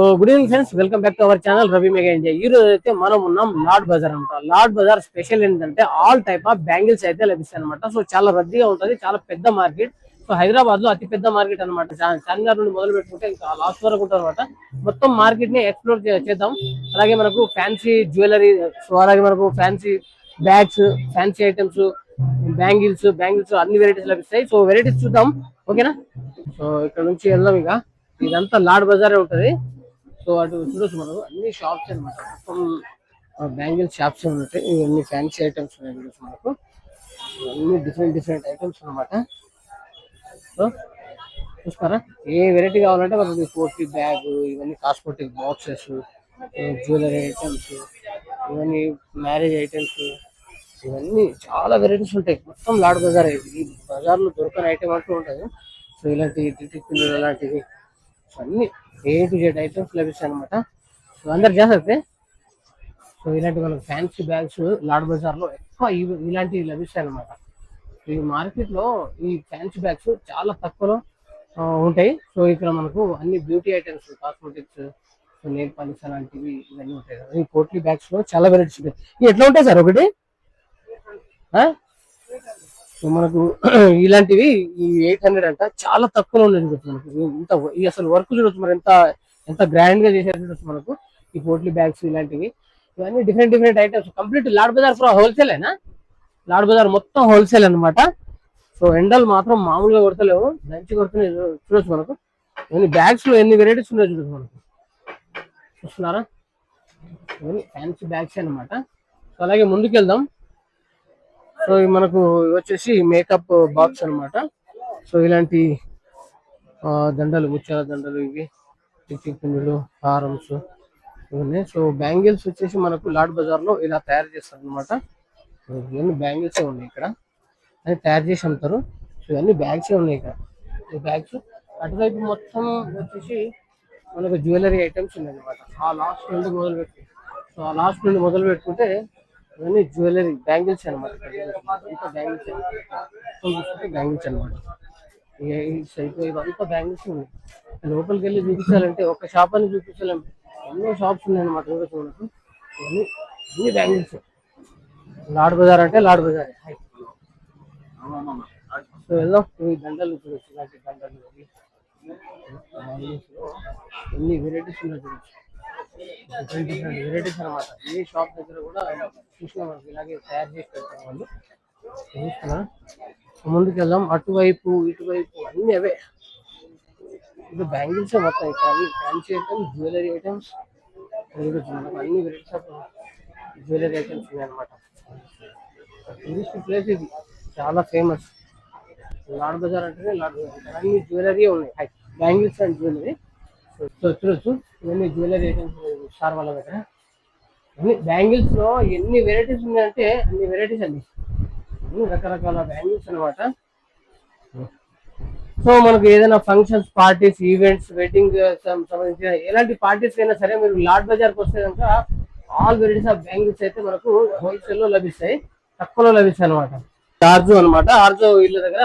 Good evening friends, welcome back to our channel Ravi mega India. ఈ రోజు అయితే మనం ఉన్నాం లార్డ్ బజార్ అనమాట. లార్డ్ బజార్ స్పెషల్ ఏంటంటే ఆల్ టైప్ ఆఫ్ బ్యాంగిల్స్ అయితే లభిస్తాయి అనమాట. సో చాలా రద్దీగా ఉంటుంది, చాలా పెద్ద మార్కెట్. సో హైదరాబాద్ లో అతి పెద్ద మార్కెట్ అనమాట. చార్మినార్ నుండి మొదలు పెట్టుకుంటే ఇంకా లాస్ట్ వరకు ఉంటుంది అనమాట. మొత్తం మార్కెట్ ని ఎక్స్ప్లోర్ చేద్దాం. అలాగే మనకు ఫ్యాన్సీ జ్యువెలరీ, సో అలాగే మనకు fancy bags, fancy items, bangles అన్ని వెరైటీస్ లభిస్తాయి. సో వెరైటీస్ చూద్దాం, ఓకేనా? సో ఇక్కడ నుంచి వెళ్దాం. ఇక ఇదంతా లార్డ్ బజారే ఉంటది. సో అటు చూడొచ్చు మనం అన్ని షాప్స్ అనమాట. మొత్తం బ్యాంగిల్ షాప్స్ ఉంటాయి. ఇవన్నీ ఫ్యాన్సీ ఐటమ్స్ ఉన్నాయి చూడొచ్చు మనకు. అన్ని డిఫరెంట్ ఐటమ్స్ అనమాట. సో చూస్తారా, ఏ వెరైటీ కావాలంటే మనకి పోటీ బ్యాగ్, ఇవన్నీ కాస్మెటిక్ బాక్సెస్, జ్యువెలరీ ఐటమ్స్, ఇవన్నీ మ్యారేజ్ ఐటమ్స్, ఇవన్నీ చాలా వెరైటీస్ ఉంటాయి. మొత్తం లార్డ్ బజార్. ఈ బజార్ లో దొరకని ఐటమ్ అంటూ ఉంటుంది. సో ఇలాంటి టికెట్లు అలాంటివి అన్ని ఏ టు జెడ్ ఐటమ్స్ లభిస్తాయి అనమాట. సో అందరు చేస్తే సో ఇలాంటి మనకు ఫ్యాన్సీ బ్యాగ్స్ లార్డ్ బజార్ లో ఎక్కువ ఇలాంటివి లభిస్తాయి అనమాట. ఈ మార్కెట్ లో ఈ ఫ్యాన్సీ బ్యాగ్స్ చాలా తక్కువలో ఉంటాయి. సో ఇక్కడ మనకు అన్ని beauty items, cosmetics, nail polish అలాంటివి ఇవన్నీ ఉంటాయి కదా. ఈ పోట్లీ బ్యాగ్స్ లో చాలా వెరైటీస్ ఉంటాయి. ఇవి ఎట్లా ఉంటాయి సార్ ఒకటి? సో మనకు ఇలాంటివి ఈ 800 అంట, చాలా తక్కువలో ఉండేది మనకు. ఇంత అసలు వర్క్ చూడొచ్చు మరి, ఎంత ఎంత గ్రాండ్ గా చేసేది చూడొచ్చు మనకు. ఈ పోట్లీ బ్యాగ్స్ ఇలాంటివి ఇవన్నీ different items. Complete Laad Bazaar wholesale అయినా, లార్డ్ బజార్ మొత్తం హోల్సేల్ అనమాట. సో ఎండలు మాత్రం మామూలుగా కొడతలేవు, దంచి కొడుతున్నాయి చూడొచ్చు మనకు. ఇవన్నీ బ్యాగ్స్ లో ఎన్ని వెరైటీస్ ఉన్నాయో చూడొచ్చు మనకు. చూస్తున్నారా, ఇవన్నీ ఫ్యాన్సీ బ్యాగ్స్ అనమాట. సో అలాగే ముందుకు వెళ్దాం. సో మనకు వచ్చేసి మేకప్ బాక్స్ అనమాట. సో ఇలాంటి దండలు, ముత్యాల దండలు, ఇవి టిక్టిక్ పిందులు, హారమ్స్ ఇవన్నీ. సో బ్యాంగిల్స్ వచ్చేసి మనకు లార్డ్ బజార్ లో ఇలా తయారు చేస్తారు అనమాట. ఇవన్నీ బ్యాంగిల్సే ఉన్నాయి ఇక్కడ, అని తయారు చేసి అమ్ముతారు. సో ఇవన్నీ బ్యాగ్సే ఉన్నాయి ఇక్కడ. ఈ బ్యాగ్స్ అటువైపు మొత్తం వచ్చేసి మనకు జ్యువెలరీ ఐటమ్స్ ఉన్నాయి అనమాట. ఆ లాస్ట్ నుండి మొదలు పెట్టుకుంటే ఇవన్నీ జ్యువెలరీ బ్యాంగిల్స్ అనమాట. బ్యాంగిల్స్ అనమాట. ఇవంతా బ్యాంగిల్స్ ఉన్నాయి. లోపలికి వెళ్ళి చూపించాలంటే ఒక షాప్ అని చూపించలేము, ఎన్నో షాప్స్ ఉన్నాయి అనమాట. చూడొచ్చు ఇన్ని బ్యాంగిల్స్. లార్డ్ బజార్ అంటే లార్డ్ బజార్. సో వెళ్దాం. ఈ దండలు చూడొచ్చు, ఇలాంటి దండలు, ఎన్ని వెరైటీస్ ఉన్నాయి చూడొచ్చు. డిఫరెంట్ వెరైటీస్ అనమాట. ఏ షాప్ దగ్గర కూడా చూసినా మనకి ఇలాగే తయారు చేసి పెడతారు వాళ్ళు. చూస్తున్నా, ముందుకు వెళ్దాం. అటువైపు ఇటువైపు అన్ని అవే. ఇది బ్యాంగిల్స్ మొత్తం. ఇక్కడ ఫ్యాన్సీ ఐటమ్స్, జ్యువెలరీ ఐటమ్స్, అన్ని వెరైటీస్ ఆఫ్ జ్యువెలరీ ఐటమ్స్ ఉన్నాయి అనమాట. టూరిస్ట్ ప్లేస్ ఇది, చాలా ఫేమస్. లార్డ్ బజార్ అంటేనే లార్డ్ బజార్. అన్ని జ్యువెలరీ ఉన్నాయి, బ్యాంగిల్స్ అండ్ జ్యువెలరీ. సో చూడొచ్చు, ఇవన్నీ జ్యువెలరీ ఐటమ్స్ స్టార్ వాళ్ళ దగ్గర. అన్ని బ్యాంగిల్స్ లో ఎన్ని వెరైటీస్ ఉన్నాయంటే అన్ని వెరైటీస్ అండి, అన్ని రకరకాల బ్యాంగిల్స్ అనమాట. సో మనకు ఏదైనా ఫంక్షన్స్, పార్టీస్, ఈవెంట్స్, వెడ్డింగ్ సంబంధించిన ఎలాంటి పార్టీస్ అయినా సరే మీరు లార్డ్ బజార్కి వస్తే కనుక ఆల్ వెరైటీస్ ఆఫ్ బ్యాంగిల్స్ అయితే మనకు హోల్సేల్ లో లభిస్తాయి, తక్కువలో లభిస్తాయి అనమాట. ఆర్జో అనమాట. ఆర్జో వీళ్ళ దగ్గర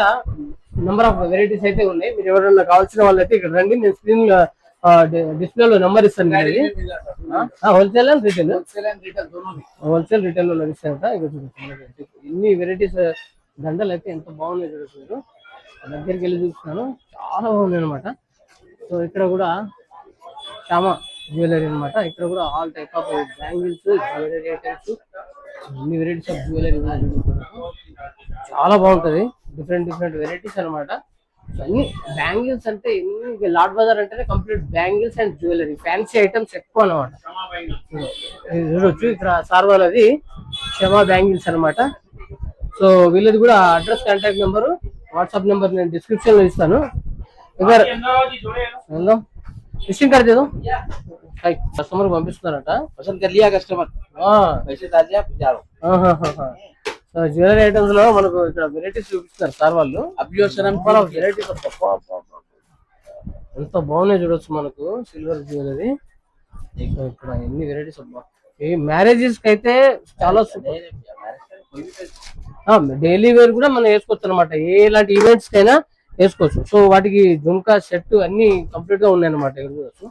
నెంబర్ ఆఫ్ వెరైటీస్ అయితే ఉన్నాయి. మీరు ఎవరైనా కావాల్సిన వాళ్ళైతే ఇక్కడ రండి. నేను స్క్రీన్ డిస్ప్లే లో నెంబర్ ఇస్తాను. Wholesale and retail, wholesale retail లో లభిస్తాయంట. ఇక చూడండి ఇన్ని వెరైటీస్ దండలు అయితే ఎంత బాగున్నాయి చూడొచ్చు. మీరు దగ్గరికి వెళ్ళి చూస్తున్నాను, చాలా బాగుంది అనమాట. సో ఇక్కడ కూడా శ్యామ జ్యువెలరీ అనమాట. ఇక్కడ కూడా all type of bangles, jewellery items, అన్ని వెరైటీస్ ఆఫ్ జ్యువెలరీ చాలా బాగుంటది. డిఫరెంట్ వెరైటీస్ అనమాట. అన్ని బ్యాంగిల్స్ అంటే లార్డ్ బజార్ అంటేనే complete bangles and jewellery, fancy items ఎక్కువ అనమాట. చూడొచ్చు ఇక్కడ సార్ వాళ్ళది క్షమా బ్యాంగిల్స్ అనమాట. సో వీళ్ళది కూడా address, contact number, WhatsApp number నేను డిస్క్రిప్షన్ లో ఇస్తాను. కస్టమర్ పంపిస్తున్నారట. జ్యువెలరీ ఐటమ్స్ లో మనకు ఇక్కడ వెరైటీస్ చూపిస్తున్నారు సార్ వాళ్ళు. వెరైటీస్ ఎంత బాగున్నాయి చూడొచ్చు మనకు. సిల్వర్ జ్యువెలరీ ఇక్కడ ఎన్ని వెరైటీస్ అబ్బా. ఈ మ్యారేజెస్ కి అయితే చాలా డైలీ వేర్ కూడా మనం వేసుకోవచ్చు అనమాట. ఎలాంటి ఈవెంట్స్ కైనా వేసుకోవచ్చు. సో వాటికి జుంకా సెట్ అన్ని కంప్లీట్ గా ఉన్నాయి అనమాట. ఇక్కడ చూడొచ్చు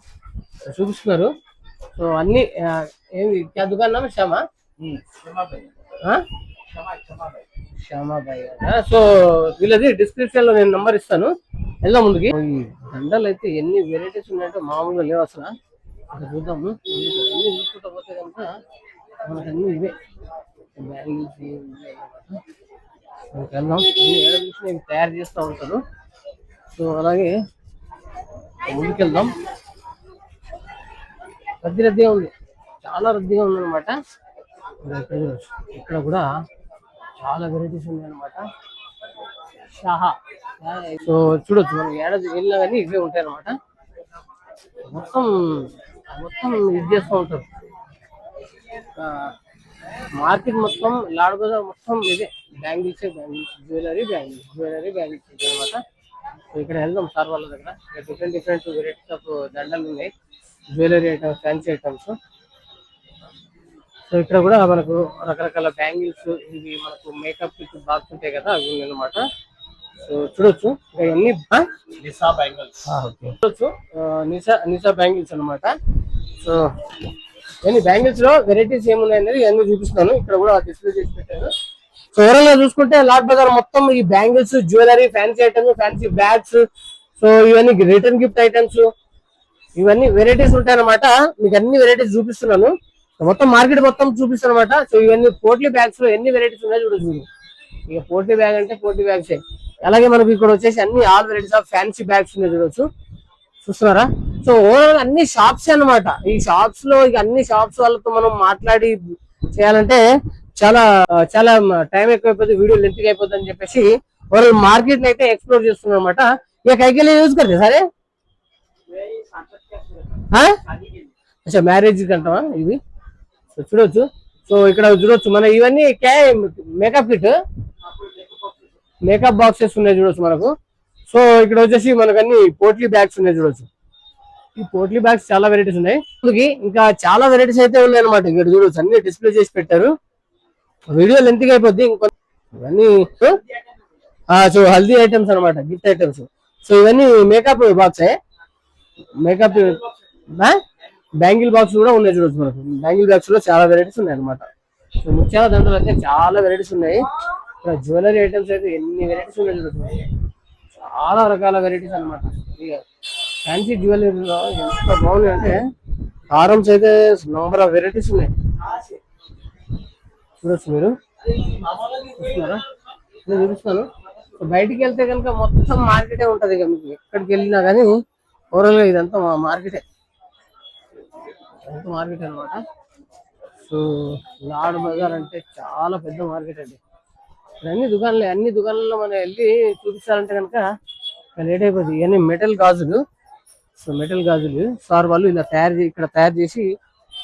చూపిస్తున్నారు. సో అన్ని ఏంది క్యా దుకాన్ నామ్ శ్యామా శ్యామాబాయ్. సో వీళ్ళది డిస్క్రిప్షన్ లో నేను నంబర్ ఇస్తాను, వెళ్దాం ముందుకి. ఈ దండలు అయితే ఎన్ని వెరైటీస్ ఉన్నాయంటే మామూలుగా లేవు అసలు. అక్కడ చూద్దాము, అన్ని చూసుకుంటా పోతే కనుక మనకు అన్ని ఇవే బ్యాంగిల్స్ వెళ్దాం. ఏడ చూసినా ఇవి తయారు చేస్తూ ఉంటారు. సో అలాగే ముందుకెళ్దాం. రద్దీగా ఉంది, చాలా రద్దీగా ఉంది అనమాట. ఇక్కడ కూడా చాలా వెరైటీస్ ఉన్నాయి అనమాట. షాహా. సో చూడొచ్చు, మనం ఏడాది వెళ్ళినా కానీ ఇవే ఉంటాయి అనమాట. మొత్తం మొత్తం ఇది చేస్తూ ఉంటారు. మార్కెట్ మొత్తం లాడ్ బజార్ మొత్తం ఇదే బ్యాంగిల్స్ జ్యువెలరీ బ్యాంగిల్స్ అనమాట. సో ఇక్కడ వెళ్దాం సార్ వాళ్ళ దగ్గర. డిఫరెంట్ వెరైటీస్ ఆఫ్ దండలు ఉన్నాయి, jewellery items, fancy items. So ఇక్కడ కూడా మనకు రకరకాల బ్యాంగిల్స్, ఇవి మనకు మేకప్ కిట్ బాక్స్ ఉంటాయి కదా, అవి ఉన్నాయి అనమాట. సో చూడొచ్చు ఇవన్నీ నిసా బ్యాంగిల్స్, చూడొచ్చు నిసా బ్యాంగిల్స్ అనమాట. సో ఇవన్నీ బ్యాంగిల్స్ లో వెరైటీస్ ఏమున్నాయి అనేది ఇవన్నీ చూపిస్తున్నాను. ఇక్కడ కూడా డిస్ప్లే చేసి పెట్టారు. సో ఎవరైనా చూసుకుంటే లాడ్ బజార్ మొత్తం ఈ bangles, jewellery, fancy items, fancy bags, so ఇవన్నీ రిటర్న్ గిఫ్ట్ ఐటమ్స్, ఇవన్నీ వెరైటీస్ ఉంటాయి అనమాట. మీకు అన్ని వెరైటీస్ చూపిస్తున్నాను, మొత్తం మార్కెట్ మొత్తం చూపిస్తాను అనమాట. సో ఇవన్నీ పోట్లీ బ్యాగ్స్ లో ఎన్ని వెరైటీస్ ఉన్నాయో చూడొచ్చు. ఇక పోట్లీ బ్యాగ్ అంటే పోట్లీ బ్యాగ్స్. అలాగే మనకి ఇక్కడ వచ్చేసి అన్ని all varieties of fancy bags ఉన్నాయి, చూడొచ్చు. చూస్తున్నారా? సో ఓవరాల్ అన్ని షాప్స్ అనమాట. ఈ షాప్స్ లో ఇక అన్ని షాప్స్ వాళ్ళతో మనం మాట్లాడి చేయాలంటే చాలా చాలా టైం ఎక్కువైపోతుంది, వీడియో లెంత్ అయిపోతుంది అని చెప్పేసి వాళ్ళు మార్కెట్ అయితే ఎక్స్ప్లోర్ చేస్తున్నారు అనమాట. ఇక కైకి యూజ్ కడితే సరే అచ్చా మ్యారేజ్ కంటావా ఇవి. సో చూడొచ్చు. సో ఇక్కడ చూడొచ్చు మన ఇవన్నీ మేకప్ కిట్, మేకప్ బాక్సెస్ ఉన్నాయి చూడొచ్చు మనకు. సో ఇక్కడ వచ్చేసి మనకు అన్ని పోట్లీ బ్యాగ్స్ ఉన్నాయి చూడొచ్చు. ఈ పోట్లీ బ్యాగ్స్ చాలా వెరైటీస్ ఉన్నాయి, ఇంకా చాలా వెరైటీస్ అయితే ఉన్నాయి అనమాట. ఇక్కడ చూడొచ్చు అన్ని డిస్ప్లే చేసి పెట్టారు, వీడియో లెంత్ అయిపోద్ది. ఇవన్నీ సో హల్దీ ఐటమ్స్ అనమాట, గిఫ్ట్ ఐటమ్స్. సో ఇవన్నీ మేకప్ బాక్సే, మేకప్ బ్యాంగిల్ బాక్స్ కూడా ఉన్నాయి చూడొచ్చు మనకు. బ్యాంగిల్ బాక్స్ లో చాలా వెరైటీస్ ఉన్నాయి అనమాట. సో ముత్యాల దండలు అయితే చాలా వెరైటీస్ ఉన్నాయి. ఇక్కడ జ్యువెలరీ ఐటమ్స్ అయితే ఎన్ని వెరైటీస్ ఉన్నాయి చూడొచ్చు, చాలా రకాల వెరైటీస్ అనమాట. ఇక ఫ్యాన్సీ జ్యువెలరీలో ఎంత బాగున్నాయి అంటే హారమ్స్ అయితే నంబర్ ఆఫ్ వెరైటీస్ ఉన్నాయి చూడొచ్చు. మీరు చూస్తున్నారా? నేను చూపిస్తాను. బయటికి వెళ్తే కనుక మొత్తం మార్కెటే ఉంటది. ఇక మీకు ఎక్కడికి వెళ్ళినా కానీ ఓవరాల్ గా ఇదంతా మార్కెటే అనమాట. సో లాడ్ బజార్ అంటే చాలా పెద్ద మార్కెట్ అండి. అన్ని దుకాణాల్లో మనం వెళ్ళి చూపించాలంటే కనుక లేట్ అయిపోతుంది. ఇవన్నీ మెటల్ గాజులు. సో మెటల్ గాజులు సార్ వాళ్ళు ఇలా ఇక్కడ తయారు చేసి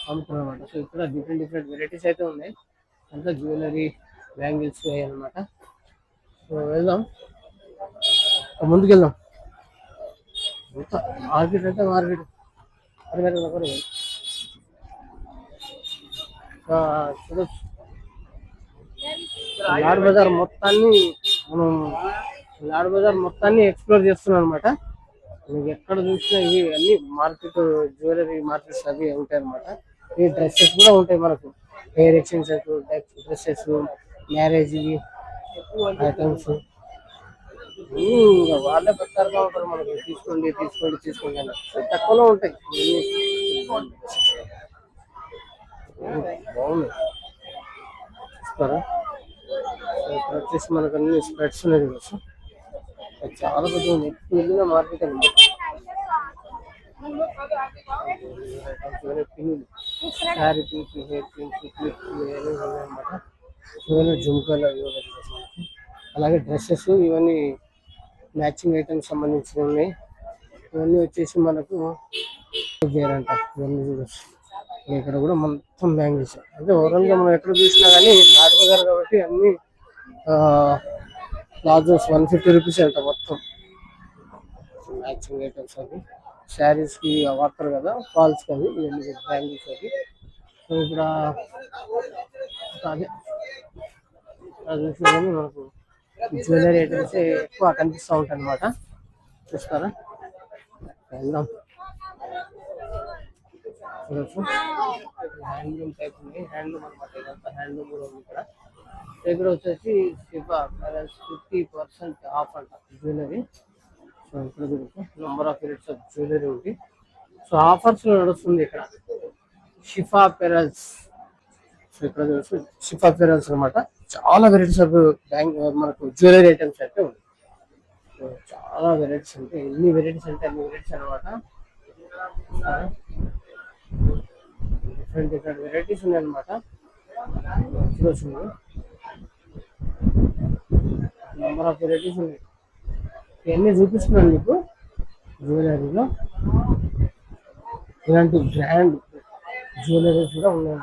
అమ్ముతున్నారు అనమాట. సో ఇక్కడ డిఫరెంట్ వెరైటీస్ అయితే ఉన్నాయి, అంతా జ్యువెలరీ, బ్యాంగిల్స్ అనమాట. సో వెళ్దాం, ముందుకెళ్దాం. మార్కెట్ అంటే మార్కెట్ చూడొచ్చు. లాడ్ బజార్ మొత్తాన్ని ఎక్స్ప్లోర్ చేస్తున్నాం అనమాట. మీకు ఎక్కడ చూసినా ఇవి అన్ని మార్కెట్, జ్యువెలరీ మార్కెట్స్ అవి ఉంటాయి అనమాట. ఈ డ్రెస్సెస్ కూడా ఉంటాయి మనకు, hair extensions, dresses, marriage items వాళ్ళే పెడతారుగా ఉంటారు మనకు. తీసుకోండి తక్కువలో ఉంటాయి, బాగున్నాయి చూస్తారా. ఇక్కడ వచ్చేసి మనకు అన్ని స్ప్రెడ్స్ ఉన్నాయి కదా, చాలా పెద్ద ఎక్కువ మార్కెట్ అనమాట. Sari pins, hair pins, clips అనమాట. ఇవన్నీ జుమ్కాలు అలాగే డ్రెస్సెస్, ఇవన్నీ మ్యాచింగ్ ఐటమ్స్ సంబంధించినవి ఉన్నాయి. ఇవన్నీ వచ్చేసి మనకు వేరంట. ఇవన్నీ చూడొచ్చు. ఇక్కడ కూడా మొత్తం బ్యాంగిల్స్ అంటే ఓవరాల్ గా మనం ఎక్కడ చూసినా కానీ లాడ్ బజార్ కాబట్టి అన్ని ప్లాజోస్ 150 రూపీస్ అంట మొత్తం. మ్యాచింగ్ ఐటమ్స్ అవి శారీస్ కి వాడతారు కదా, ఫాల్స్ అవి, ఇవన్నీ బ్యాంగిల్స్ అవి. సో ఇక్కడ అదే చూసినా కానీ మనకు జ్యువెలరీ ఐటమ్స్ ఎక్కువ కనిపిస్తూ ఉంటాయి అనమాట. చూస్తారా? వెళ్దాం. హ్యాండ్లూమ్ టైప్ ఉంది, హ్యాండ్లూమ్ అనమాట, ఇదంతా హ్యాండ్లూమ్ కూడా ఉంది ఇక్కడ. దగ్గర వచ్చేసి శివ 50% ఆఫ్ అంట జ్యువెలరీ. సో ఇక్కడ number of units of jewellery ఉంది. సో ఆఫర్స్ లో నడుస్తుంది ఇక్కడ షిఫా పెరల్స్. సో ఇక్కడ షిఫా పెరల్స్ అనమాట, చాలా వెరైటీస్ ఆఫ్ మనకు జ్యువెలరీ ఐటమ్స్ అయితే ఉంది. సో చాలా వెరైటీస్ అంటే ఎన్ని వెరైటీస్ అంటే అన్ని వెరైటీస్ అనమాట. డిఫరెంట్ డిఫరెంట్ వెరైటీస్ ఉన్నాయి అనమాట. చూడొచ్చు, నెంబర్ ఆఫ్ వెరైటీస్ ఉన్నాయి. ఇవన్నీ చూపిస్తున్నాను మీకు. జ్యువెలరీలో ఇలాంటి బ్రాండ్ జ్యువెలరీస్ కూడా ఉన్నాయి.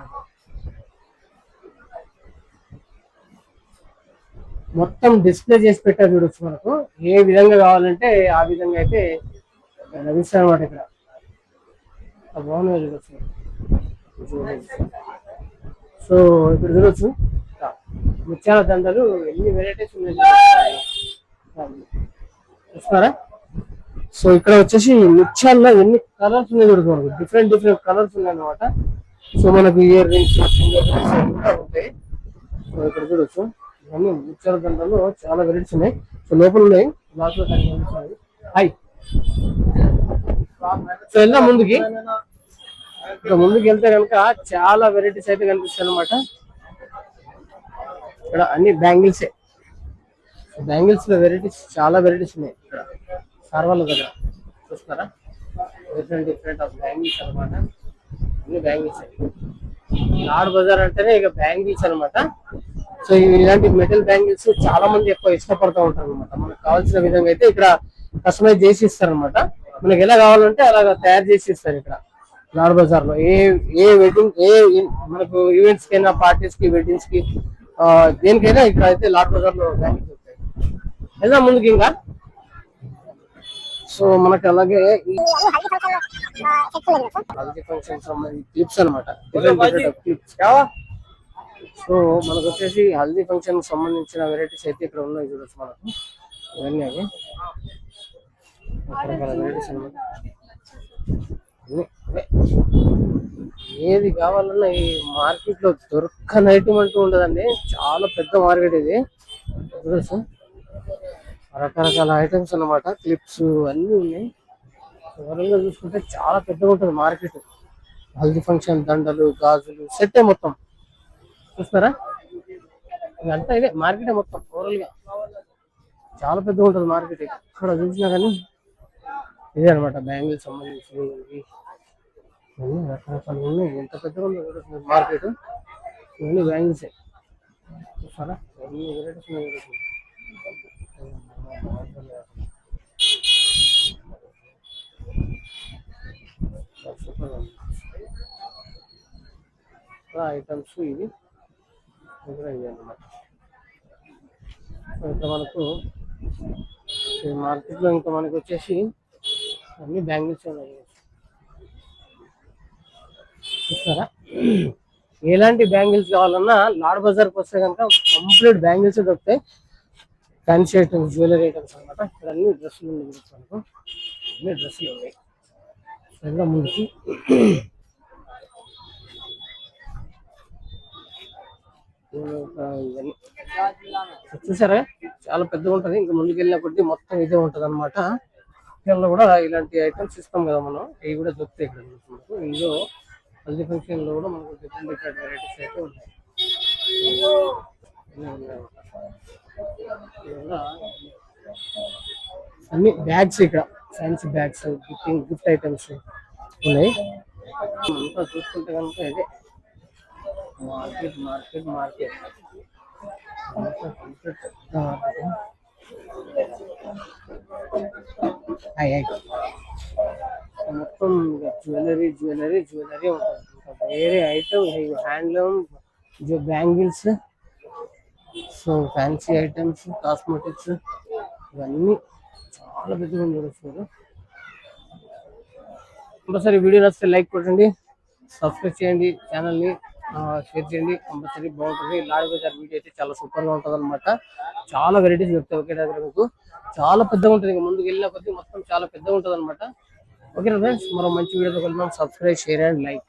మొత్తం డిస్ప్లే చేసి పెట్టారు చూడొచ్చు. మనకు ఏ విధంగా కావాలంటే ఆ విధంగా అయితే లభిస్తాయి అనమాట. ఇక్కడ బాగున్నాయి చూడొచ్చు. సో ఇప్పుడు చూడొచ్చు ముత్యాల దండలు ఎన్ని వెరైటీస్ ఉన్నాయి చూస్తారా. సో ఇక్కడ వచ్చేసి ముత్యాల్లో ఎన్ని కలర్స్ ఉన్నాయి చూడొచ్చు. మనకు డిఫరెంట్ డిఫరెంట్ కలర్స్ ఉన్నాయి అనమాట. సో మనకు ఇయర్ రింగ్స్ ఉంటాయి. సో ఇక్కడ చూడొచ్చు ఇవన్నీ ముత్యాల దండలు చాలా వెరైటీస్ ఉన్నాయి. సో లోపల ఉన్నాయి, లాస్ట్ లో హాయ్. సో వెళ్దాం ముందుకి. ఇక ముందుకు వెళ్తే కనుక చాలా వెరైటీస్ అయితే కనిపిస్తాయి అనమాట. ఇక్కడ అన్ని బ్యాంగిల్సే. బ్యాంగిల్స్ లో వెరైటీస్ చాలా వెరైటీస్ ఉన్నాయి ఇక్కడ సార్ వాళ్ళ దగ్గర. చూస్తారా, డిఫరెంట్ డిఫరెంట్ ఆఫ్ బ్యాంగిల్స్ అనమాట. అన్ని బ్యాంగిల్స్. లాడ్ బజార్ అంటేనే ఇక బ్యాంగిల్స్ అనమాట. సో ఇలాంటి మెటల్ బ్యాంగిల్స్ చాలా మంది ఎక్కువ ఇష్టపడుతూ ఉంటారు అనమాట. మనకు కావాల్సిన విధంగా అయితే ఇక్కడ కస్టమైజ్ చేసి ఇస్తారు అనమాట. మనకి ఎలా కావాలంటే అలాగా తయారు చేసి ఇస్తారు ఇక్కడ లాడ్ బజార్ లో. ఏ వెడ్డింగ్ మనకు ఈవెంట్స్ కైనా, పార్టీస్ కి, వెడ్డింగ్స్ కి, దేనికైనా ఇక్కడ అయితే లాడ్ బజార్ లో బ్యాంగిల్స్ ఉంటాయి. వెళ్దాం ముందుకి ఇంకా. సో మనకి అలాగే హల్దీ ఫంక్షన్ సంబంధించి క్లిప్స్ అనమాట, డిఫరెంట్ డిఫరెంట్ క్లిప్స్. సో మనకు వచ్చేసి హల్దీ ఫంక్షన్ సంబంధించిన వెరైటీస్ అయితే ఇక్కడ ఉన్నాయి చూడొచ్చు మనకు. ఇవన్నీ అవి రకరకాల వెరైటీస్ అనమాట. ఏది కావాలన్నా ఈ మార్కెట్ లో దొరకని ఐటమ్ అంటూ ఉండదండి. చాలా పెద్ద మార్కెట్ ఇది చూడొచ్చు. రకరకాల ఐటమ్స్ అన్నమాట, క్లిప్స్ అన్నీ ఉన్నాయి. ఓవరాల్గా చూసుకుంటే చాలా పెద్దగా ఉంటుంది మార్కెట్. హల్దీ ఫంక్షన్ దండలు, గాజులు సెట్టే మొత్తం. చూస్తారా, ఇదంతా ఇదే మార్కెటే మొత్తం. ఓవరాల్గా చాలా పెద్దగా ఉంటుంది మార్కెట్. ఇక్కడ చూసినా కానీ ఇదే అనమాట బ్యాంగిల్స్ సంబంధించినవి. రకరకాలు ఉన్నాయి. ఎంత పెద్దగా ఉందో మార్కెట్. ఇవన్నీ బ్యాంగిల్సే. చూస్తారా, ఎన్ని వెరైటీస్ ఉన్నాయి. ఐటమ్స్ ఇవి అన్నమాట. ఇంకా మనకు మార్కెట్ లో ఇంకా మనకు వచ్చేసి అన్ని బ్యాంగిల్స్ ఉన్నాయి. చూస్తారా, ఎలాంటి బ్యాంగిల్స్ కావాలన్నా లాడ్ బజార్కి వస్తే కనుక కంప్లీట్ బ్యాంగిల్స్ దొరుకుతాయి. ఫ్యాన్సీ ఐటమ్స్, జ్యువెలరీ ఐటమ్స్ అనమాట. ఇక్కడ అన్ని డ్రెస్సులు ఉన్నాయి మనకు. అన్ని డ్రెస్సులు ఉన్నాయి. ఇంకా ముందుకి చూసారా, చాలా పెద్దగా ఉంటది. ఇంకా ముందుకు వెళ్ళిన కొద్దీ మొత్తం ఇదే ఉంటది అనమాట. లో కూడా ఇలాంటి ఐటమ్స్ ఇస్తాం కదా మనం, ఇవి కూడా దొరుకుతాయి ఇక్కడ మనకు. ఇందులో హల్దీ ఫంక్షన్ లో కూడా మనకు డిఫరెంట్ డిఫరెంట్ వెరైటీస్ అయితే ఉంటాయి. అన్ని బ్యాగ్స్, ఇక్కడ ఫ్యాన్సీ బ్యాగ్స్, గిఫ్ట్ ఐటమ్స్ ఉన్నాయి. అంతా చూసుకుంటే కనుక ఇదే మార్కెట్ మార్కెట్ మార్కెట్ మొత్తం జ్యువెలరీ జ్యువెలరీ జ్యువెలరీ ఉంటుంది. ఇంకా వేరే item handloom, bangles, so fancy items, cosmetics, ఇవన్నీ చాలా పెద్దగా చూడొచ్చు. కంపల్సరీ వీడియో నచ్చితే లైక్ కొట్టండి, సబ్స్క్రైబ్ చేయండి, ఛానల్ని షేర్ చేయండి. కంపల్సరీ బాగుంటుంది. లాడ్ బజార్ వీడియో అయితే చాలా సూపర్గా ఉంటుంది అనమాట. చాలా వెరైటీస్ దొరుకుతాయి ఒకే దగ్గర. మీకు చాలా పెద్దగా ఉంటుంది. ఇంకా ముందుకు వెళ్ళిన కొద్దీ మొత్తం చాలా పెద్దగా ఉంటుంది అనమాట. ఓకే ఫ్రెండ్స్, మరో మంచి వీడియోతో కలుద్దాం. Subscribe, share and like.